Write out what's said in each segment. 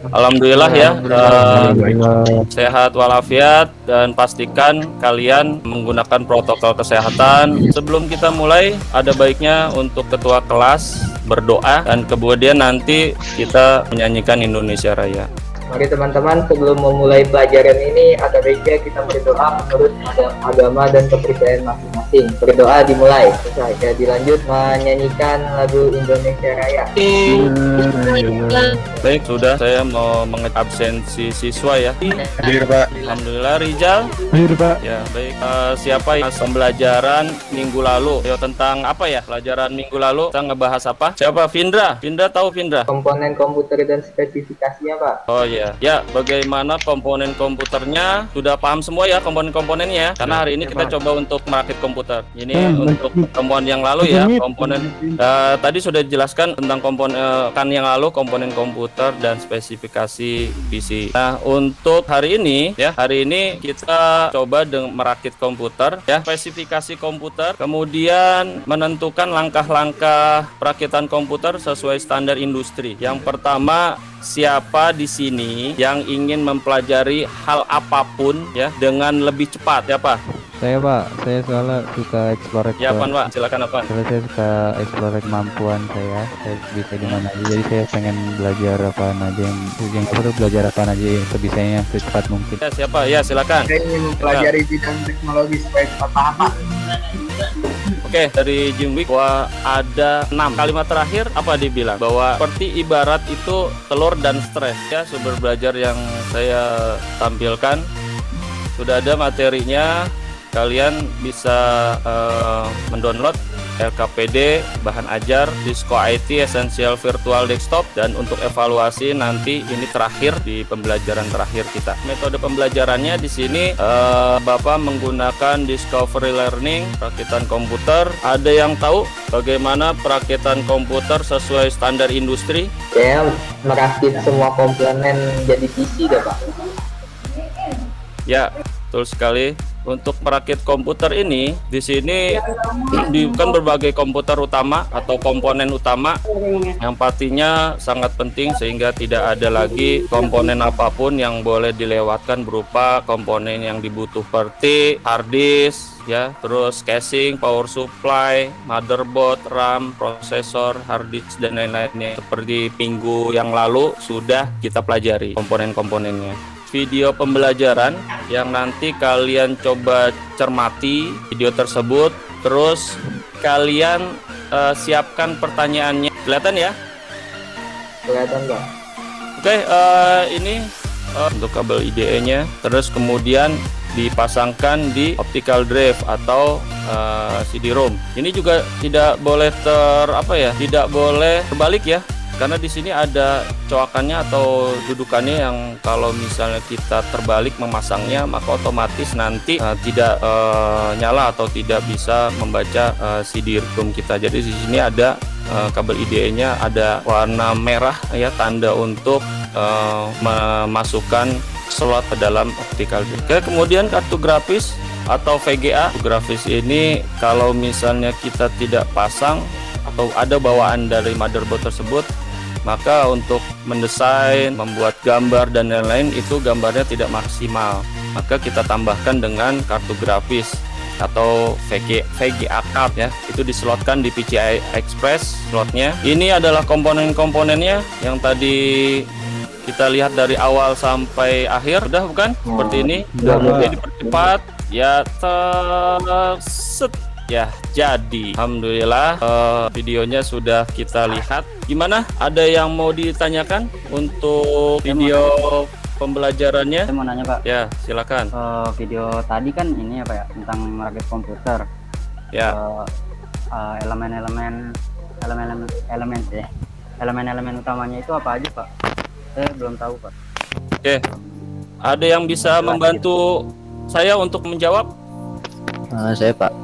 Alhamdulillah ya, Alhamdulillah. sehat walafiat dan pastikan kalian menggunakan protokol kesehatan. Sebelum kita mulai, ada baiknya untuk ketua kelas berdoa dan kemudian nanti kita menyanyikan Indonesia Raya. Mari teman-teman, sebelum memulai pelajaran ini, ada baiknya kita berdoa menurut agama dan kepercayaan masing-masing. Berdoa dimulai. Saya dilanjut menyanyikan lagu Indonesia Raya. Baik, sudah saya mau absensi siswa ya. Hadir Pak. Alhamdulillah. Rizal. Hadir Pak. Ya, baik. Siapa yang pembelajaran minggu lalu? Yo, tentang apa ya? Pelajaran minggu lalu kita ngebahas apa? Siapa? Vindra. Vindra tahu Vindra? Komponen komputer dan spesifikasinya, Pak. Oh iya. Ya, bagaimana komponen komputernya? Sudah paham semua ya komponen-komponennya? Karena hari ini kita coba untuk merakit komputer. Ini untuk pertemuan yang lalu ya, komponen tadi sudah dijelaskan tentang komponen kan yang lalu komponen komputer dan spesifikasi PC. Nah, untuk hari ini ya, hari ini kita coba merakit komputer ya, spesifikasi komputer, kemudian menentukan langkah-langkah perakitan komputer sesuai standar industri. Yang pertama, siapa di sini yang ingin mempelajari hal apapun ya dengan lebih cepat ya Pak? Saya Pak, saya soalnya suka explore. Ya Pak, silakan Pak. Saya suka explore kemampuan saya bisa di mana aja. Jadi saya pengen belajar apa aja yang perlu belajar apa aja yang sebisanya secepat mungkin. Ya siapa? Ya silakan. Saya ingin mempelajari bidang teknologi supaya cepat paham, Pak. Oke, dari Jimwik bahwa ada 6 kalimat terakhir apa dibilang bahwa seperti ibarat itu telur dan stres ya, sumber belajar yang saya tampilkan sudah ada materinya. Kalian bisa mendownload LKPD, bahan ajar, Cisco IT Essential Virtual Desktop, dan untuk evaluasi nanti ini terakhir di pembelajaran terakhir kita. Metode pembelajarannya di sini Bapak menggunakan Discovery Learning, perakitan komputer. Ada yang tahu bagaimana perakitan komputer sesuai standar industri? Saya merakit semua komponen jadi PC deh, Pak. Ya, betul sekali. Untuk merakit komputer ini, di sini bukan berbagai komputer utama atau komponen utama yang pastinya sangat penting sehingga tidak ada lagi komponen apapun yang boleh dilewatkan berupa komponen yang dibutuhkan seperti hard disk ya, terus casing, power supply, motherboard, RAM, prosesor, hard disk dan lain-lainnya. Seperti minggu yang lalu sudah kita pelajari komponen-komponennya. Video pembelajaran yang nanti kalian coba cermati video tersebut, terus kalian siapkan pertanyaannya. Kelihatan ya? Kelihatan, Pak. Oke, ini untuk kabel IDE-nya, terus kemudian dipasangkan di optical drive atau CD-ROM. Ini juga tidak boleh tidak boleh terbalik ya. Karena di sini ada coakannya atau dudukannya yang kalau misalnya kita terbalik memasangnya maka otomatis nanti tidak nyala atau tidak bisa membaca CD-ROM kita. Jadi di sini ada kabel IDE-nya ada warna merah ya, tanda untuk memasukkan slot ke dalam optical drive. Oke, kemudian kartu grafis atau VGA. Grafis ini kalau misalnya kita tidak pasang atau ada bawaan dari motherboard tersebut, maka untuk mendesain, membuat gambar dan lain-lain itu gambarnya tidak maksimal. Maka kita tambahkan dengan kartu grafis atau VGA card ya. Itu dislotkan di PCI Express slotnya. Ini adalah komponen-komponennya yang tadi kita lihat dari awal sampai akhir. Sudah bukan? Seperti ini. Jadi dipercepat ya, set. Ya, jadi alhamdulillah videonya sudah kita lihat. Gimana? Ada yang mau ditanyakan untuk video pembelajarannya? Saya mau nanya Pak. Ya, silakan. Video tadi kan ini apa ya, tentang merakit komputer. Ya. Elemen-elemen utamanya itu apa aja Pak? Saya belum tahu Pak. Oke. Ada yang bisa membantu saya untuk menjawab? Saya Pak.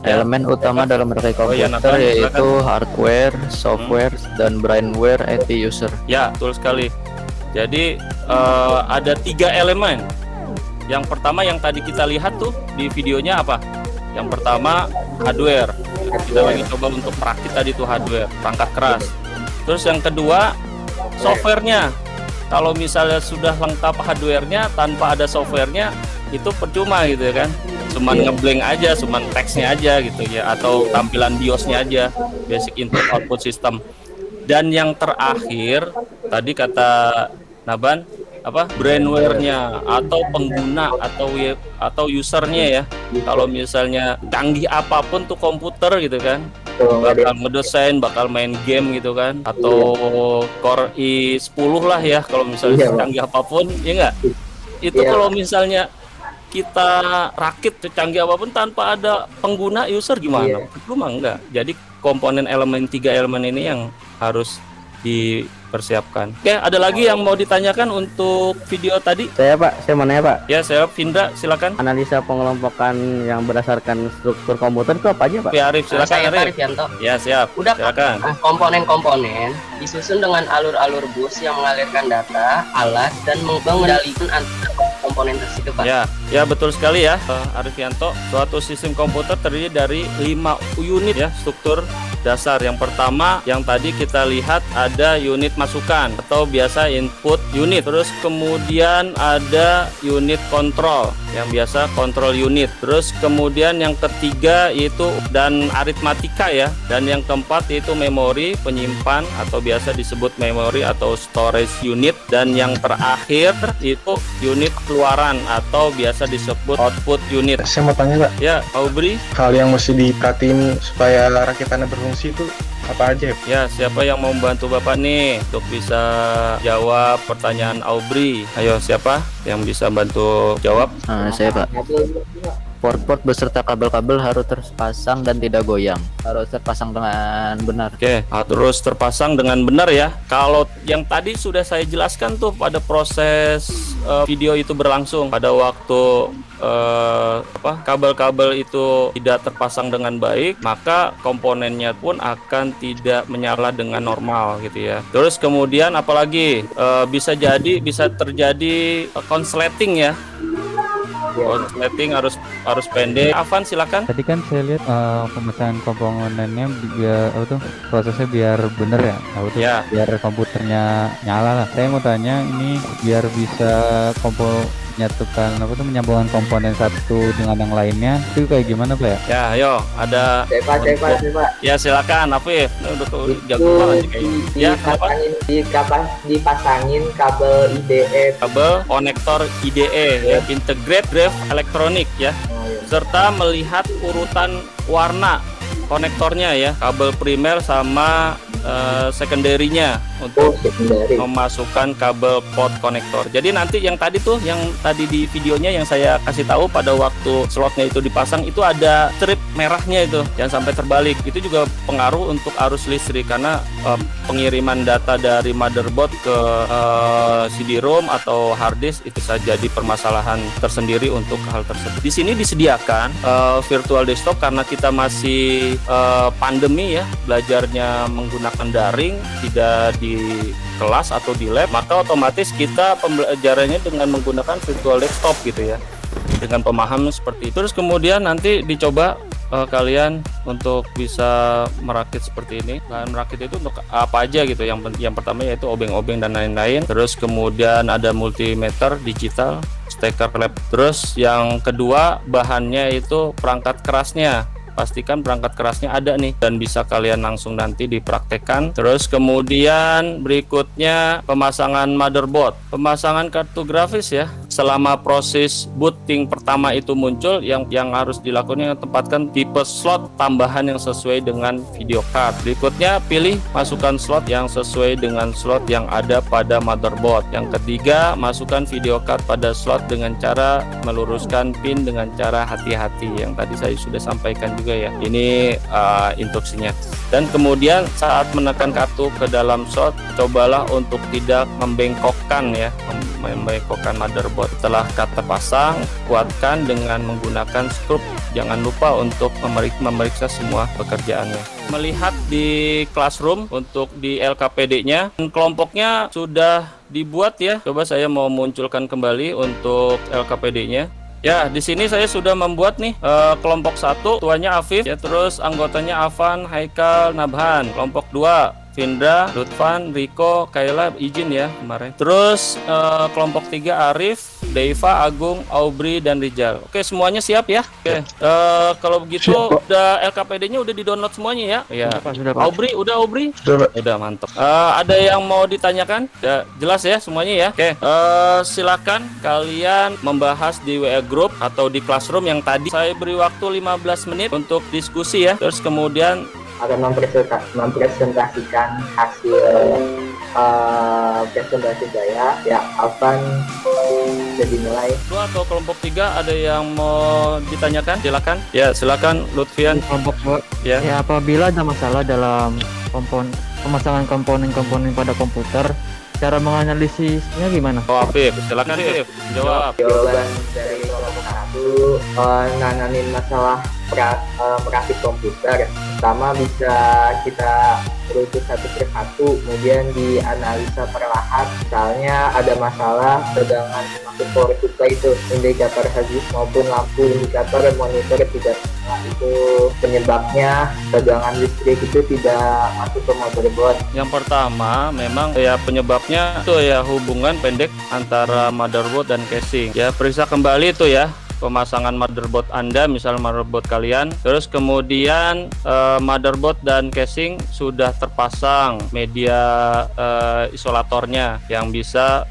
Elemen utama dalam merakit komputer yaitu hardware, software, dan brainware IT user. Ya, betul sekali. Jadi ada 3 elemen. Yang pertama yang tadi kita lihat tuh di videonya apa? Yang pertama hardware. Kita lagi coba untuk merakit tadi tuh hardware, perangkat keras. Terus yang kedua softwarenya. kalau misalnya sudah lengkap hardware-nya tanpa ada software-nya itu percuma gitu ya kan, cuman ngeblank aja, cuman teksnya aja gitu ya, atau tampilan BIOS-nya aja, basic input output system. Dan yang terakhir tadi kata Naban apa, brandware-nya atau pengguna atau usernya ya. Kalau misalnya canggih apapun tuh komputer gitu kan, bakal ngedesain, bakal main game gitu kan, atau Core i10 lah ya kalau misalnya canggih apapun ya enggak. Itu kalau misalnya kita rakit secanggih apapun tanpa ada pengguna user gimana? Cuma enggak. Jadi komponen elemen 3 elemen ini yang harus dipersiapkan. Oke, ada lagi yang mau ditanyakan untuk video tadi? Saya Pak, saya mau nanya Pak. Ya, saya Vindra, silakan. Analisa pengelompokan yang berdasarkan struktur komputer itu apa aja Pak? Ya, Arif, silakan Saya Arif. Yanto. Ya, siap. Udah Silakan. komponen-komponen disusun dengan alur-alur bus yang mengalirkan data, alat, dan mengendalikan antara komponen tersebut Pak. Ya betul sekali ya, Arif Yanto. Suatu sistem komputer terdiri dari 5 unit ya, struktur dasar. Yang pertama yang tadi kita lihat ada unit masukan atau biasa input unit. Terus kemudian ada unit kontrol yang biasa kontrol unit. Terus kemudian yang ketiga itu dan aritmatika ya. Dan yang keempat itu memori penyimpan atau biasa disebut memori atau storage unit. Dan yang terakhir itu unit keluaran atau biasa disebut output unit. Saya mau tanya Pak, Ya, Aubrey. hal yang mesti diperhatiin supaya rakitannya berfungsi itu apa aja ya? Ya, siapa yang mau membantu Bapak nih untuk bisa jawab pertanyaan Aubrey? Ayo, siapa yang bisa bantu jawab? Saya Pak. Port-port beserta kabel-kabel harus terpasang dan tidak goyang. Harus terpasang dengan benar. Oke, harus terpasang dengan benar ya. Kalau yang tadi sudah saya jelaskan tuh pada proses video itu berlangsung, pada waktu kabel-kabel itu tidak terpasang dengan baik, maka komponennya pun akan tidak menyala dengan normal gitu ya. Terus kemudian apalagi bisa terjadi konsleting ya. Konsleting harus pendek. Avan silakan. Tadi kan saya lihat pemecahan komponennya biar prosesnya biar bener ya, biar komputernya nyala lah. Saya mau tanya ini biar bisa menyambungkan komponen satu dengan yang lainnya itu kayak gimana Pak ya? Ya, ayo ada. Pak. Ya silakan, Afif. Udah jago banget kayaknya. Ya, dipasangin kabel IDE, kabel konektor IDE ya, integrate drive elektronik ya, serta melihat urutan warna konektornya ya, kabel primer sama secondary-nya untuk memasukkan kabel port konektor. Jadi nanti yang tadi di videonya yang saya kasih tahu pada waktu slotnya itu dipasang itu ada strip merahnya itu, jangan sampai terbalik. Itu juga pengaruh untuk arus listrik karena pengiriman data dari motherboard ke CD-ROM atau hard disk itu saja jadi permasalahan tersendiri untuk hal tersebut. Di sini disediakan virtual desktop karena kita masih pandemi ya, belajarnya menggunakan daring, tidak di kelas atau di lab, maka otomatis kita pembelajarannya dengan menggunakan virtual desktop gitu ya, dengan pemahaman seperti itu. Terus kemudian nanti dicoba kalian untuk bisa merakit seperti ini. Bahan merakit itu untuk apa aja gitu, yang pertama yaitu obeng-obeng dan lain-lain. Terus kemudian ada multimeter digital, steker lab. Terus yang kedua bahannya itu perangkat kerasnya. Pastikan perangkat kerasnya ada nih dan bisa kalian langsung nanti dipraktekkan. Terus kemudian berikutnya pemasangan motherboard, pemasangan kartu grafis ya. Selama proses booting pertama itu muncul, yang harus dilakukan tempatkan tipe slot tambahan yang sesuai dengan video card. Berikutnya pilih masukkan slot yang sesuai dengan slot yang ada pada motherboard. Yang ketiga, masukkan video card pada slot dengan cara meluruskan pin dengan cara hati-hati yang tadi saya sudah sampaikan juga ya. Ini instruksinya. Dan kemudian saat menekan kartu ke dalam slot, cobalah untuk tidak membengkokkan ya, membengkokkan motherboard. Setelah kata pasang, kuatkan dengan menggunakan skrup. Jangan lupa untuk memeriksa semua pekerjaannya. Melihat di classroom untuk di LKPD-nya, kelompoknya sudah dibuat ya. Coba saya mau munculkan kembali untuk LKPD-nya. Ya, di sini saya sudah membuat nih kelompok 1, tuanya Afif ya, terus anggotanya Avan, Haikal, Nabhan. Kelompok 2 Vindra, Lutfan, Riko, Kayla izin ya kemarin. Terus kelompok 3 Arif, Deiva, Agung, Aubry, dan Rijal. Oke, semuanya siap ya? Oke. Kalau begitu udah LKPD-nya udah di-download semuanya ya? Iya. Sudah, Pak. Aubry, udah Aubry? Sudah, Pak. Udah mantap. Ada yang mau ditanyakan? Ya, jelas ya semuanya ya? Oke. Silakan kalian membahas di WA Group atau di Classroom yang tadi. Saya beri waktu 15 menit untuk diskusi ya. Terus kemudian akan mempresentasikan hasil presentasi saya ya. Kapan jadi mulai? dua atau kelompok 3 ada yang mau ditanyakan? Silakan. Ya, silakan Lutfian. Kelompok 2. Ya. Ya, apabila ada masalah dalam pemasangan komponen-komponen pada komputer, cara menganalisisnya gimana? Oh, Afif, silakan Afif, jawab. Jawaban dari kelompok 1 nanganin masalah merakit komputer. Pertama bisa kita rujuk satu persatu, kemudian dianalisa perlahan. Misalnya ada masalah tegangan masuk power supply itu, indikator habis maupun lampu indikator monitor tidak nyala, itu penyebabnya tegangan listrik itu tidak masuk ke motherboard. Yang pertama memang ya penyebabnya itu ya hubungan pendek antara motherboard dan casing. Ya, periksa kembali itu ya pemasangan motherboard Anda, misal motherboard kalian, terus kemudian motherboard dan casing sudah terpasang media isolatornya yang bisa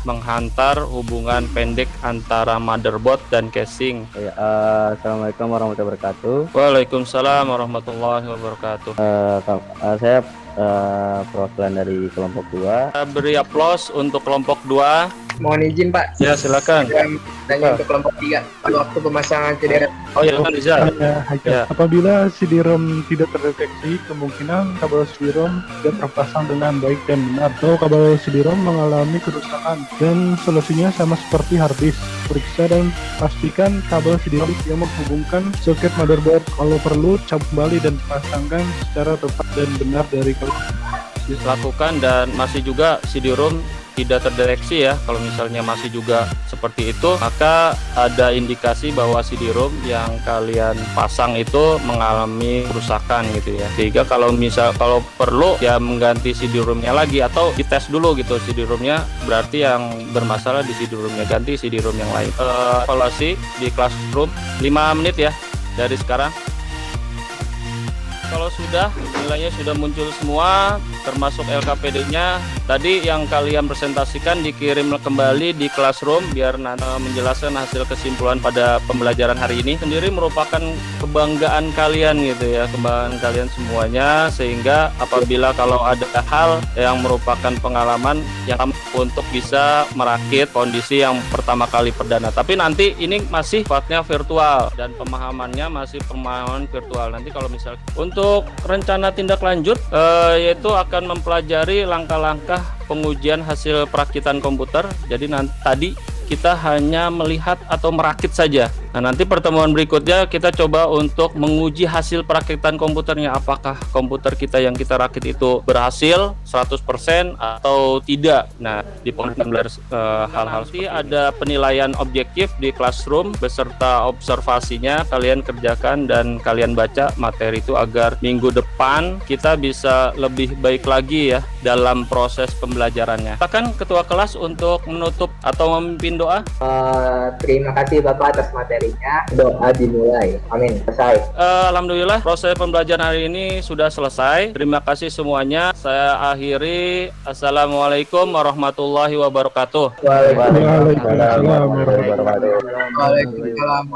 menghantar hubungan pendek antara motherboard dan casing. Ya, Assalamualaikum warahmatullahi wabarakatuh. Waalaikumsalam warahmatullahi wabarakatuh. Saya perwakilan dari kelompok 2. Beri aplaus untuk kelompok 2. Mohon izin Pak, Ya, silakan. tanya untuk kelompok 3 waktu pemasangan CD-ROM. Oh ya, kan bisa. Ya. Apabila CD-ROM tidak terdeteksi, kemungkinan kabel CD-ROM tidak terpasang dengan baik dan benar, atau kabel CD-ROM mengalami kerusakan. Dan solusinya sama seperti hard disk. Periksa dan pastikan kabel CD-ROM yang menghubungkan soket motherboard. Kalau perlu, cabut kembali dan pasangkan secara tepat dan benar dari kabel. Lakukan, dan masih juga CD-ROM tidak terdeteksi ya. Kalau misalnya masih juga seperti itu, maka ada indikasi bahwa CD-ROM yang kalian pasang itu mengalami kerusakan gitu ya. Sehingga kalau perlu ya mengganti CD-ROM-nya lagi atau dites dulu gitu CD-ROM-nya, berarti yang bermasalah di CD-ROM-nya, ganti CD-ROM yang lain. Evaluasi di Classroom 5 menit ya dari sekarang. Kalau sudah nilainya sudah muncul semua, termasuk LKPD-nya, tadi yang kalian presentasikan dikirim kembali di Classroom biar nanti menjelaskan hasil kesimpulan pada pembelajaran hari ini. Sendiri merupakan kebanggaan kalian gitu ya, kebanggaan kalian semuanya, sehingga apabila kalau ada hal yang merupakan pengalaman yang untuk bisa merakit kondisi yang pertama kali perdana. Tapi nanti ini masih sifatnya virtual dan pemahamannya masih pemahaman virtual. Nanti kalau misal untuk rencana tindak lanjut yaitu akan mempelajari langkah-langkah pengujian hasil perakitan komputer. Jadi tadi kita hanya melihat atau merakit saja. Nah, nanti pertemuan berikutnya kita coba untuk menguji hasil perakitan komputernya, apakah komputer kita yang kita rakit itu berhasil 100% atau tidak. Nah, di hal-hal seperti ada penilaian objektif di Classroom beserta observasinya kalian kerjakan dan kalian baca materi itu agar minggu depan kita bisa lebih baik lagi ya dalam proses pembelajarannya. Silakan ketua kelas untuk menutup atau memimpin doa. Terima kasih Bapak atas materinya. Doa dimulai. Amin. Selesai. Alhamdulillah proses pembelajaran hari ini sudah selesai. Terima kasih semuanya. Saya akhiri. Assalamualaikum warahmatullahi wabarakatuh. Waalaikumsalam warahmatullahi wabarakatuh. Waalaikumsalam.